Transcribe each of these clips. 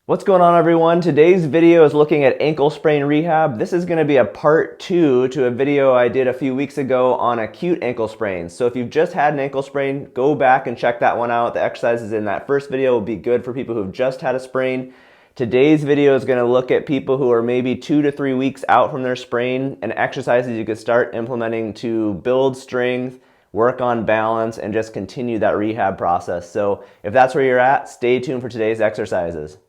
What's going on, everyone? Today's video is looking at ankle sprain rehab. This is going to be a part 2 to a video I did a few weeks ago on acute ankle sprains. So if you've just had an ankle sprain, go back and check that one out. The exercises in that first video will be good for people who've just had a sprain. Today's video is going to look at people who are maybe 2 to 3 weeks out from their sprain and exercises you could start implementing to build strength, work on balance, and just continue that rehab process. So if that's where you're at, stay tuned for today's exercises.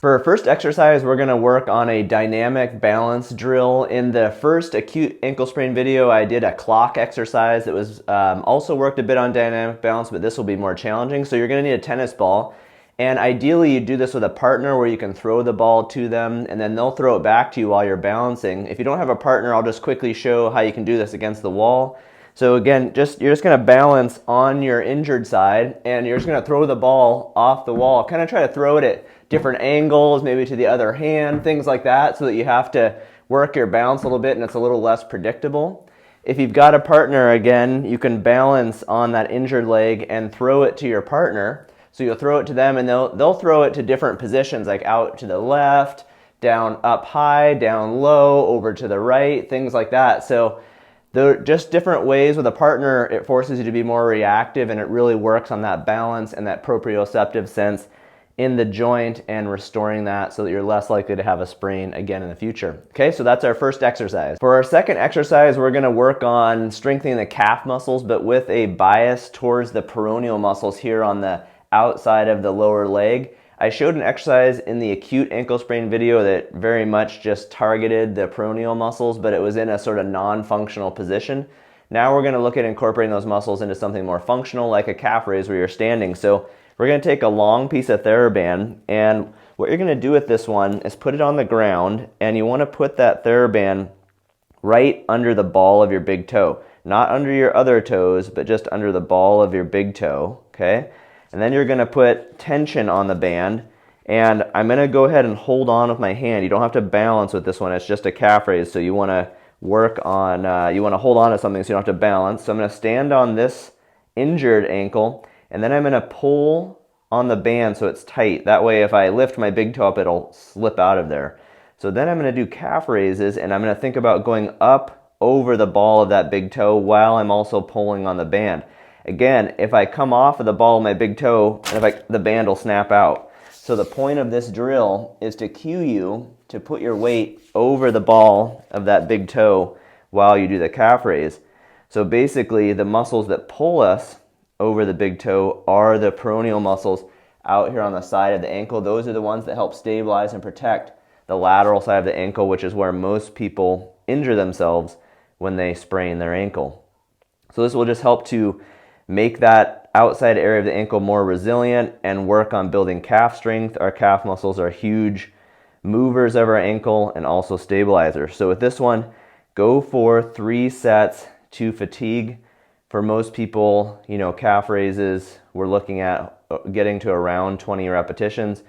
For our first exercise, we're going to work on a dynamic balance drill. In the first acute ankle sprain video, I did a clock exercise that was also worked a bit on dynamic balance, but this will be more challenging. So you're going to need a tennis ball, and ideally you do this with a partner where you can throw the ball to them and then they'll throw it back to you while you're balancing. If you don't have a partner, I'll just quickly show how you can do this against the wall. So again, you're just going to balance on your injured side, and you're just going to throw the ball off the wall. Kind of try to throw it at different angles, maybe to the other hand, things like that, so that you have to work your balance a little bit and it's a little less predictable. If you've got a partner, again, you can balance on that injured leg and throw it to your partner. So you'll throw it to them and they'll throw it to different positions, like out to the left, down up high, down low, over to the right, things like that. So they're just different ways. With a partner, it forces you to be more reactive, and it really works on that balance and that proprioceptive sense in the joint and restoring that so that you're less likely to have a sprain again in the future. Okay, so that's our first exercise. For our second exercise, we're going to work on strengthening the calf muscles, but with a bias towards the peroneal muscles here on the outside of the lower leg. I showed an exercise in the acute ankle sprain video that very much just targeted the peroneal muscles, but it was in a sort of non-functional position. Now we're going to look at incorporating those muscles into something more functional, like a calf raise where you're standing. So we're going to take a long piece of TheraBand, and what you're going to do with this one is put it on the ground, and you want to put that TheraBand right under the ball of your big toe. Not under your other toes, but just under the ball of your big toe, okay? And then you're going to put tension on the band, and I'm going to go ahead and hold on with my hand. You don't have to balance with this one. It's just a calf raise, so you want to work on, you want to hold on to something so you don't have to balance. So I'm going to stand on this injured ankle, and then I'm going to pull on the band so it's tight. That way if I lift my big toe up, it'll slip out of there. So then I'm going to do calf raises, and I'm going to think about going up over the ball of that big toe while I'm also pulling on the band. Again, if I come off of the ball of my big toe, the band will snap out. So the point of this drill is to cue you to put your weight over the ball of that big toe while you do the calf raise. So basically, the muscles that pull us over the big toe are the peroneal muscles out here on the side of the ankle. Those are the ones that help stabilize and protect the lateral side of the ankle, which is where most people injure themselves when they sprain their ankle. So this will just help to make that outside area of the ankle more resilient and work on building calf strength. Our calf muscles are huge movers of our ankle and also stabilizers. So with this one, go for 3 sets to fatigue. For most people, calf raises, we're looking at getting to around 20 repetitions.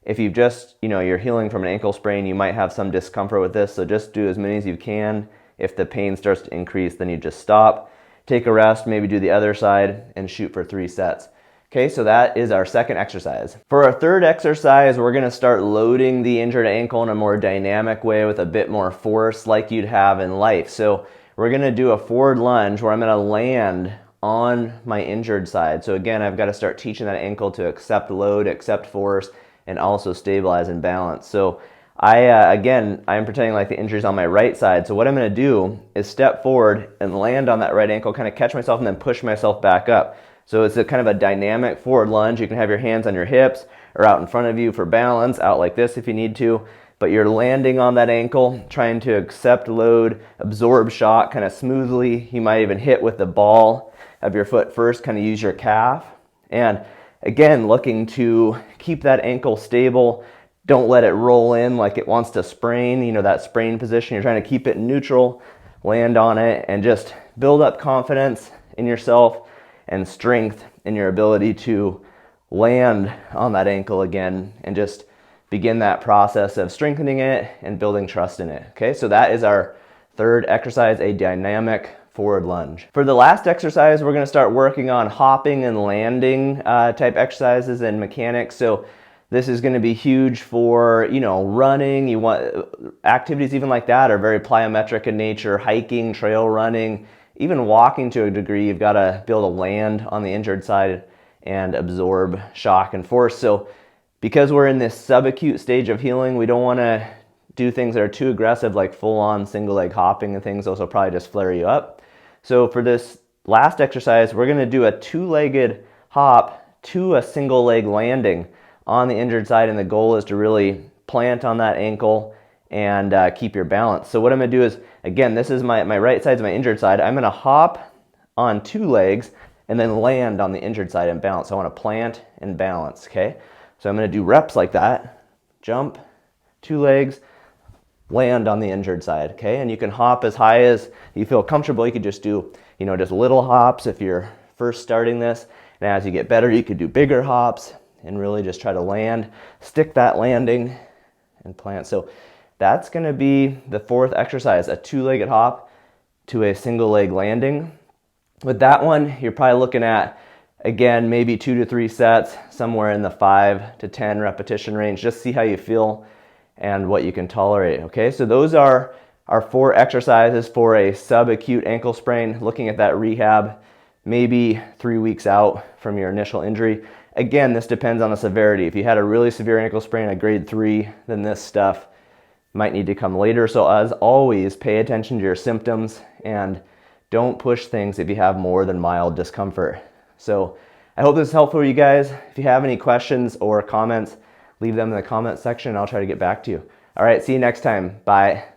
If you've just, you're healing from an ankle sprain, you might have some discomfort with this, so just do as many as you can. If the pain starts to increase, then you just stop. Take a rest, maybe do the other side, and shoot for 3 sets. Okay, so that is our second exercise. For our third exercise, we're going to start loading the injured ankle in a more dynamic way with a bit more force like you'd have in life. So we're going to do a forward lunge where I'm going to land on my injured side. So again, I've got to start teaching that ankle to accept load, accept force, and also stabilize and balance. So I'm pretending like the injury's on my right side. So what I'm going to do is step forward and land on that right ankle, kind of catch myself and then push myself back up. So it's a kind of a dynamic forward lunge. You can have your hands on your hips or out in front of you for balance, out like this if you need to. But you're landing on that ankle, trying to accept load, absorb shock kind of smoothly. You might even hit with the ball of your foot first, kind of use your calf. And again, looking to keep that ankle stable. Don't let it roll in like it wants to sprain, that sprain position. You're trying to keep it neutral, land on it, and just build up confidence in yourself and strength in your ability to land on that ankle again and just begin that process of strengthening it and building trust in it. Okay, so that is our third exercise, a dynamic forward lunge. For the last exercise, we're going to start working on hopping and landing type exercises and mechanics. So this is going to be huge for, you know, running. You want activities even like that are very plyometric in nature, hiking, trail running, even walking to a degree. You've got to be able to land on the injured side and absorb shock and force. So because we're in this subacute stage of healing, we don't want to do things that are too aggressive, like full-on single leg hopping and things. Those will probably just flare you up. So for this last exercise, we're going to do a two-legged hop to a single leg landing on the injured side, and the goal is to really plant on that ankle and keep your balance. So what I'm going to do is, again, this is my right side is my injured side. I'm going to hop on two legs and then land on the injured side and balance. So I want to plant and balance, okay? So I'm going to do reps like that. Jump, two legs, land on the injured side, okay? And you can hop as high as you feel comfortable. You could just do, you know, just little hops if you're first starting this. And as you get better, you could do bigger hops and really just try to land, stick that landing and plant. So that's going to be the fourth exercise, a two-legged hop to a single leg landing. With that one, you're probably looking at, again, maybe 2 to 3 sets, somewhere in the 5 to 10 repetition range. Just see how you feel and what you can tolerate, okay? So those are our 4 exercises for a subacute ankle sprain, looking at that rehab, maybe 3 weeks out from your initial injury. Again, this depends on the severity. If you had a really severe ankle sprain, a grade 3, then this stuff might need to come later. So as always, pay attention to your symptoms and don't push things if you have more than mild discomfort. So I hope this is helpful for you guys. If you have any questions or comments, leave them in the comment section and I'll try to get back to you. All right, see you next time. Bye.